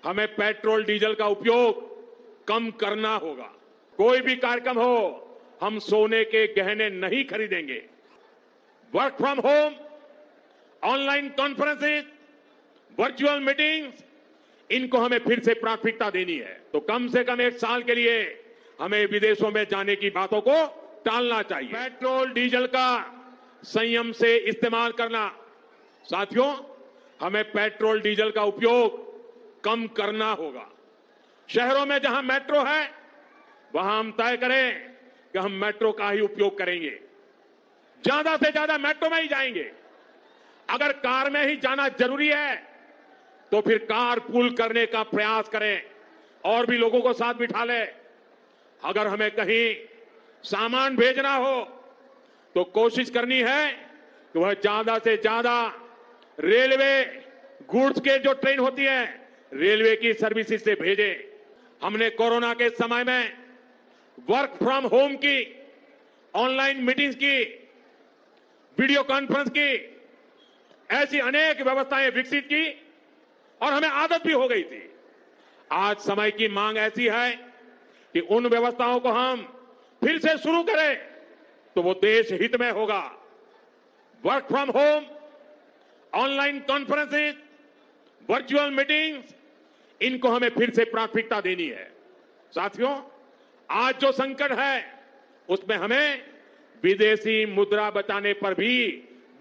हमें petrol diesel का उपयोग कम करना होगा। कोई भी कार्यक्रम हो, हम सोने के गहने नहीं खरीदेंगे। Work from home, online conferences, virtual meetings, इनको हमें फिर से प्राथमिकता देनी है। तो कम से कम 1 साल के लिए हमें विदेशों में जाने की बातों को टालना चाहिए। पेट्रोल डीजल का संयम से इस्तेमाल करना। साथियों, हमें पेट्रोल डीजल का उपयोग कम करना होगा। शहरों में जहां मेट्रो है, वहां हम तय करें कि हम मेट्रो का ही उपयोग करेंगे। ज्यादा से ज्यादा मेट्रो में ही जाएंगे। अगर कार में ही जाना जरूरी है, तो फिर कार पूल करने का प्रयास करें और भी लोगों को साथ बिठा ले। अगर हमें कहीं सामान भेजना हो, तो कोशिश करनी है कि वह ज्यादा से ज्यादा रेलवे गुड्स के जो ट्रेन होती है, रेलवे की सर्विसेज से भेजे। हमने कोरोना के समय में वर्क फ्रॉम होम की, ऑनलाइन मीटिंग्स की, वीडियो कॉन्फ्रेंस की, ऐसी अनेक व्यवस्थाएं विकसित की और हमें आदत भी हो गई थी। आज समय की मांग ऐसी है कि उन व्यवस्थाओं को हम फिर से शुरू करें, तो वो देश हित में होगा। Work from home, online conferences, virtual meetings, इनको हमें फिर से प्राथमिकता देनी है। साथियों, आज जो संकट है, उसमें हमें विदेशी मुद्रा बचाने पर भी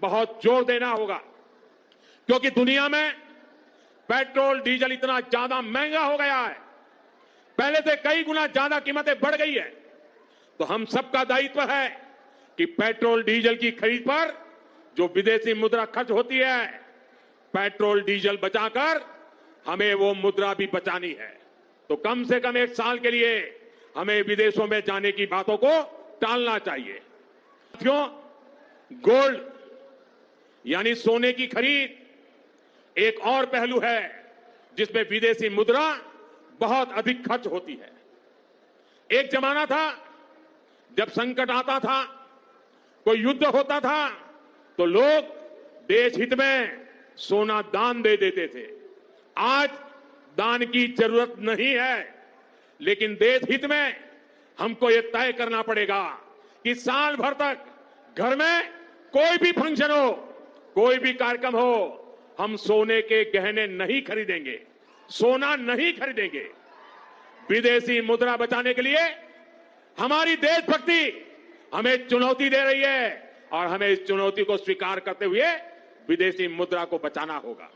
बहुत जोर देना होगा, क्योंकि दुनिया में पेट्रोल डीजल इतना ज्यादा महंगा हो गया है। पहले से कई गुना ज्यादा कीमतें बढ़ गई है। तो हम सबका दायित्व है कि पेट्रोल डीजल की खरीद पर जो विदेशी मुद्रा खर्च होती है, पेट्रोल डीजल बचाकर हमें वो मुद्रा भी बचानी है। तो कम से कम 1 साल के लिए हमें विदेशों में जाने की बातों को टालना चाहिए। साथियों, गोल्ड यानी सोने की खरीद एक और पहलू है जिसमें विदेशी मुद्रा बहुत अधिक खर्च होती है। एक जमाना था जब संकट आता था, कोई युद्ध होता था, तो लोग देश हित में सोना दान दे देते थे। आज दान की जरूरत नहीं है, लेकिन देश हित में हमको ये तय करना पड़ेगा कि साल भर तक घर में कोई भी फंक्शन हो, कोई भी कार्यक्रम हो, हम सोने के गहने नहीं खरीदेंगे, सोना नहीं खरीदेंगे। विदेशी मुद्रा बचाने के लिए हमारी देशभक्ति हमें चुनौती दे रही है और हमें इस चुनौती को स्वीकार करते हुए विदेशी मुद्रा को बचाना होगा।